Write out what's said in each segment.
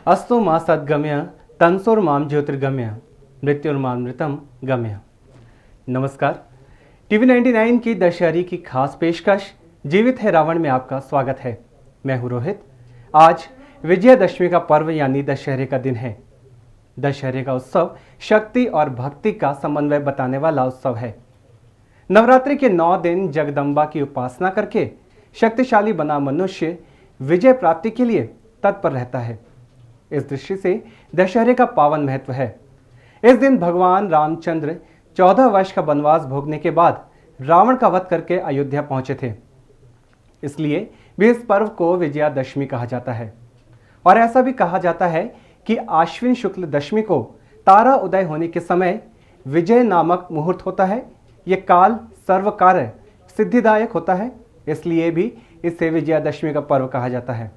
अस्तु मा सद्गम्य तंसोर्माम ज्योतिर्गम्य मृत्युर्मामृतम गम्य। नमस्कार, टीवी 99 की दशहरी की खास पेशकश जीवित है रावण में आपका स्वागत है। मैं हूं रोहित। आज विजयादशमी का पर्व यानी दशहरे का दिन है। दशहरे का उत्सव शक्ति और भक्ति का समन्वय बताने वाला उत्सव है। नवरात्रि के 9 दिन जगदम्बा की उपासना करके शक्तिशाली बना मनुष्य विजय प्राप्ति के लिए तत्पर रहता है। इस दृष्टि से दशहरे का पावन महत्व है। इस दिन भगवान रामचंद्र 14 वर्ष का वनवास भोगने के बाद रावण का वध करके अयोध्या पहुंचे थे। इसलिए भी इस पर्व को विजयादशमी कहा जाता है। और ऐसा भी कहा जाता है कि आश्विन शुक्ल दशमी को तारा उदय होने के समय विजय नामक मुहूर्त होता है। यह काल सर्व कार्य सिद्धिदायक होता है, इसलिए भी इसे विजयादशमी का पर्व कहा जाता है।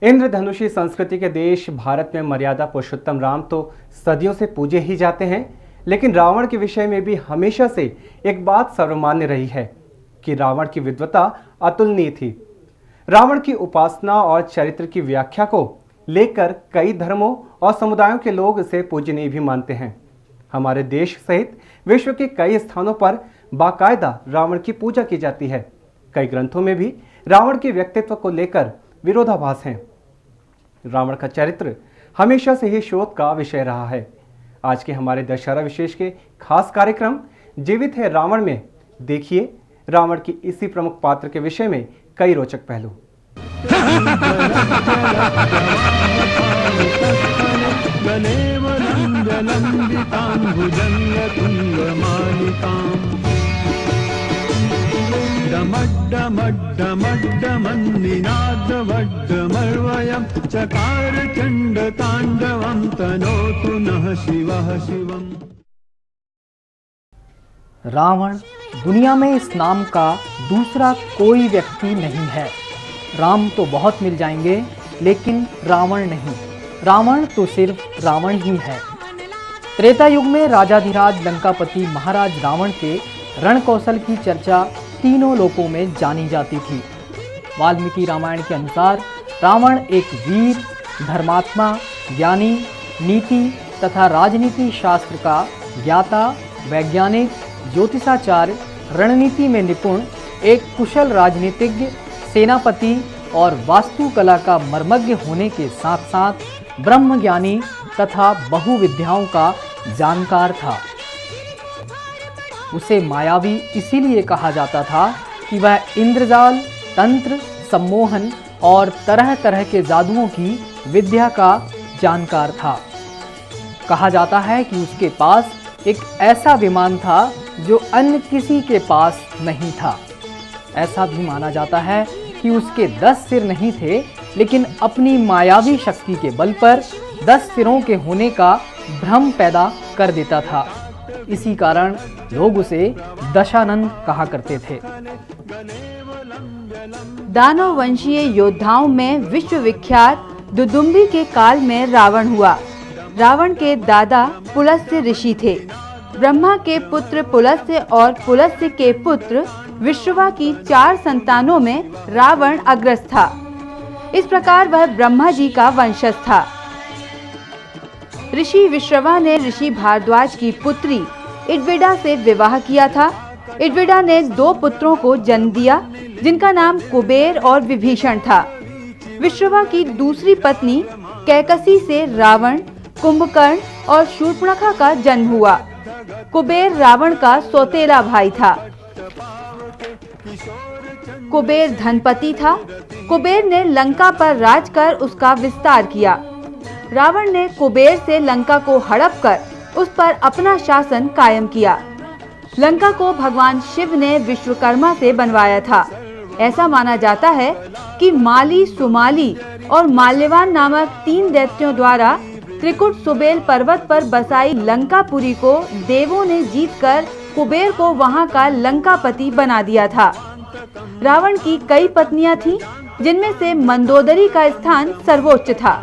इंद्रधनुषी संस्कृति के देश भारत में मर्यादा पुरुषोत्तम राम तो सदियों से पूजे ही जाते हैं, लेकिन रावण के विषय में भी हमेशा से एक बात सर्वमान्य रही है कि रावण की विद्वता अतुलनीय थी। रावण की उपासना और चरित्र की व्याख्या को लेकर कई धर्मों और समुदायों के लोग इसे पूजनीय भी मानते हैं। हमारे देश सहित विश्व के कई स्थानों पर बाकायदा रावण की पूजा की जाती है। कई ग्रंथों में भी रावण के व्यक्तित्व को लेकर विरोधाभास हैं। रावण का चरित्र हमेशा से ही शोध का विषय रहा है। आज के हमारे दशहरा विशेष के खास कार्यक्रम जीवित है रावण में देखिए रावण की इसी प्रमुख पात्र के विषय में कई रोचक पहलू। रावण दुनिया में इस नाम का दूसरा कोई व्यक्ति नहीं है। राम तो बहुत मिल जाएंगे, लेकिन रावण नहीं। रावण तो सिर्फ रावण ही है। त्रेता युग में राजाधिराज लंकापति महाराज रावण के रण कौशल की चर्चा तीनों लोकों में जानी जाती थी। वाल्मीकि रामायण के अनुसार रावण एक वीर, धर्मात्मा, ज्ञानी, नीति तथा राजनीति शास्त्र का ज्ञाता, वैज्ञानिक, ज्योतिषाचार्य, रणनीति में निपुण, एक कुशल राजनीतिज्ञ, सेनापति और वास्तुकला का मर्मज्ञ होने के साथ साथ ब्रह्मज्ञानी तथा बहुविद्याओं का जानकार था। उसे मायावी इसीलिए कहा जाता था कि वह इंद्रजाल, तंत्र, सम्मोहन और तरह तरह के जादुओं की विद्या का जानकार था। कहा जाता है कि उसके पास एक ऐसा विमान था जो अन्य किसी के पास नहीं था। ऐसा भी माना जाता है कि उसके 10 सिर नहीं थे, लेकिन अपनी मायावी शक्ति के बल पर 10 सिरों के होने का भ्रम पैदा कर देता था। इसी कारण लोग उसे दशानन कहा करते थे। दानव वंशीय योद्धाओं में विश्व विख्यात दुदुम्बी के काल में रावण हुआ। रावण के दादा पुलस्त्य ऋषि थे। ब्रह्मा के पुत्र पुलस्त्य और पुलस्त्य के पुत्र विश्रवा की 4 संतानों में रावण अग्रज था। इस प्रकार वह ब्रह्मा जी का वंशज था। ऋषि विश्रवा ने ऋषि भारद्वाज की पुत्री इड्विडा से विवाह किया था। इड्विडा ने 2 पुत्रों को जन्म दिया, जिनका नाम कुबेर और विभीषण था। विश्रवा की दूसरी पत्नी कैकसी से रावण, कुंभकर्ण और शूर्पणखा का जन्म हुआ। कुबेर रावण का सौतेला भाई था। कुबेर धनपति था। कुबेर ने लंका पर राज कर उसका विस्तार किया। रावण ने कुबेर से लंका को हड़प कर उस पर अपना शासन कायम किया। लंका को भगवान शिव ने विश्वकर्मा से बनवाया था। ऐसा माना जाता है कि माली, सुमाली और माल्यवान नामक 3 दैत्यों द्वारा त्रिकुट सुबेल पर्वत पर बसाई लंकापुरी को देवों ने जीतकर कुबेर को वहां का लंकापति बना दिया था। रावण की कई पत्नियां थीं, जिनमें से मंदोदरी का स्थान सर्वोच्च था।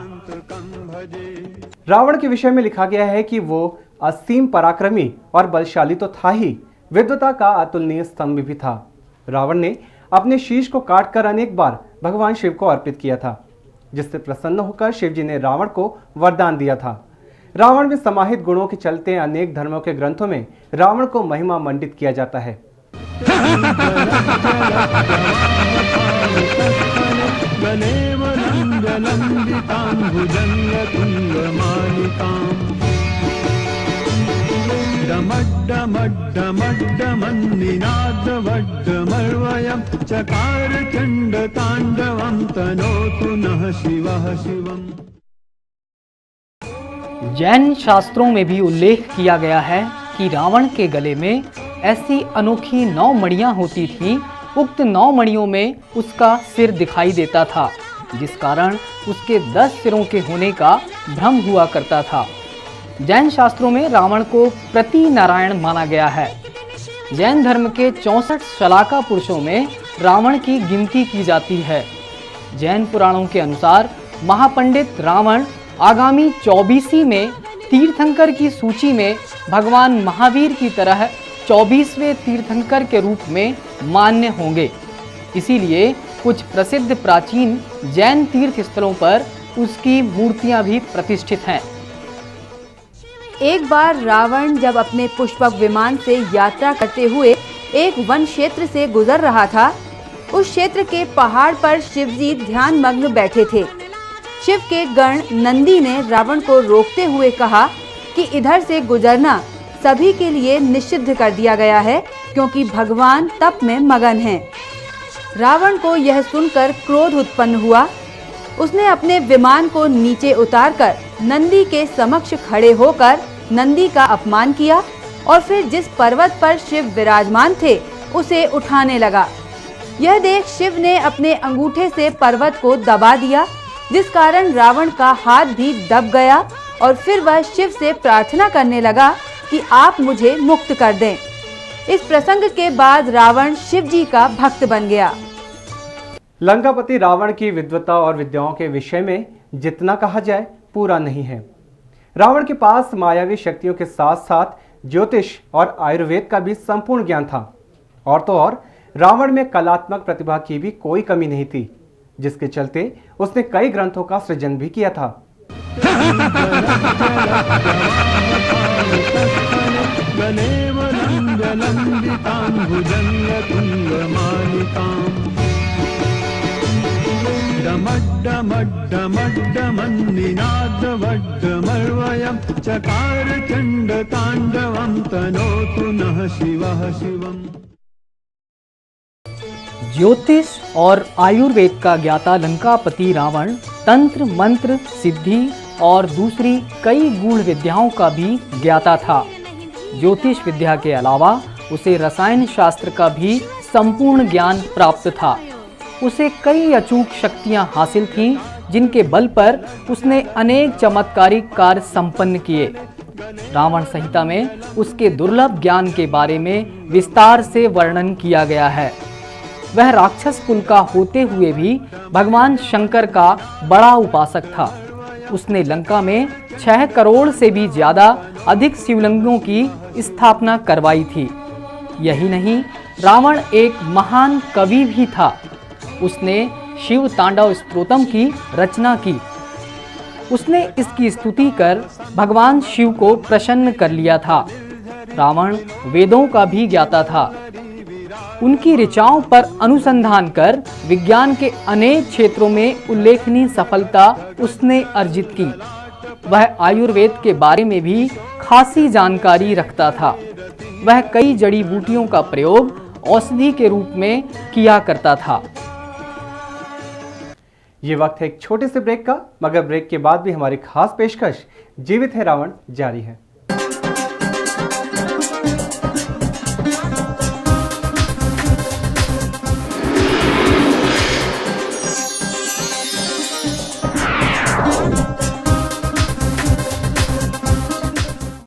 रावण के विषय में लिखा गया है कि वो असीम पराक्रमी और बलशाली तो था ही, विद्वता का अतुलनीय स्तंभ भी था। रावण ने अपने शीश को काटकर अनेक बार भगवान शिव को अर्पित किया था, जिससे प्रसन्न होकर शिव जी ने रावण को वरदान दिया था। रावण में समाहित गुणों के चलते अनेक धर्मों के ग्रंथों में रावण को महिमा मंडित किया जाता है। जैन शास्त्रों में भी उल्लेख किया गया है कि रावण के गले में ऐसी अनोखी 9 मणियां होती थीं। उक्त 9 मणियों में उसका सिर दिखाई देता था, जिस कारण उसके 10 सिरों के होने का भ्रम हुआ करता था। जैन शास्त्रों में रावण को प्रति नारायण माना गया है। जैन धर्म के 64 शलाका पुरुषों में रावण की गिनती की जाती है। जैन पुराणों के अनुसार महापंडित रावण आगामी 24वीं में तीर्थंकर की सूची में भगवान महावीर की तरह 24वें तीर्थंकर के रूप में मान्य होंगे। इसीलिए कुछ प्रसिद्ध प्राचीन जैन तीर्थ स्थलों पर उसकी मूर्तियां भी प्रतिष्ठित हैं। एक बार रावण जब अपने पुष्पक विमान से यात्रा करते हुए एक वन क्षेत्र से गुजर रहा था, उस क्षेत्र के पहाड़ पर शिवजी ध्यान मग्न बैठे थे। शिव के गण नंदी ने रावण को रोकते हुए कहा कि इधर से गुजरना सभी के लिए निषिद्ध कर दिया गया है, क्योंकि भगवान तप में मगन हैं। रावण को यह सुनकर क्रोध उत्पन्न हुआ। उसने अपने विमान को नीचे उतारकर नंदी के समक्ष खड़े होकर नंदी का अपमान किया और फिर जिस पर्वत पर शिव विराजमान थे उसे उठाने लगा। यह देख शिव ने अपने अंगूठे से पर्वत को दबा दिया, जिस कारण रावण का हाथ भी दब गया और फिर वह शिव से प्रार्थना करने लगा कि आप मुझे मुक्त कर दें। इस प्रसंग के बाद रावण शिव जी का भक्त बन गया। लंकापति रावण की विद्वता और विद्याओं के विषय में जितना कहा जाए पूरा नहीं है। रावण के पास मायावी शक्तियों के साथ साथ ज्योतिष और आयुर्वेद का भी संपूर्ण ज्ञान था। और तो और रावण में कलात्मक प्रतिभा की भी कोई कमी नहीं थी, जिसके चलते उसने कई ग्रंथों का सृजन भी किया था। ज्योतिष और आयुर्वेद का ज्ञाता लंकापति रावण तंत्र मंत्र सिद्धि और दूसरी कई गूढ़ विद्याओं का भी ज्ञाता था। ज्योतिष विद्या के अलावा उसे रसायन शास्त्र का भी संपूर्ण ज्ञान प्राप्त था। उसे कई अचूक शक्तियां हासिल थीं, जिनके बल पर उसने अनेक चमत्कारिक कार्य संपन्न किए। रावण संहिता में उसके दुर्लभ ज्ञान के बारे में विस्तार से वर्णन किया गया है। वह राक्षस कुल का होते हुए भी भगवान शंकर का बड़ा उपासक था। उसने लंका में 6 करोड़ से भी ज्यादा अधिक शिवलिंगों की स्थापना करवाई थी। यही नहीं, रावण एक महान कवि भी था। उसने शिव तांडव स्तोत्रम की रचना की। उसने इसकी स्तुति कर भगवान शिव को प्रसन्न कर लिया था। रावण वेदों का भी ज्ञाता था। उनकी ऋचाओं पर अनुसंधान कर विज्ञान के अनेक क्षेत्रों में उल्लेखनीय सफलता उसने अर्जित की। वह आयुर्वेद के बारे में भी खासी जानकारी रखता था। वह कई जड़ी बूटियों का प्रयोग औषधि के रूप में किया करता था। ये वक्त है एक छोटे से ब्रेक का, मगर ब्रेक के बाद भी हमारी खास पेशकश जीवित है रावण जारी है।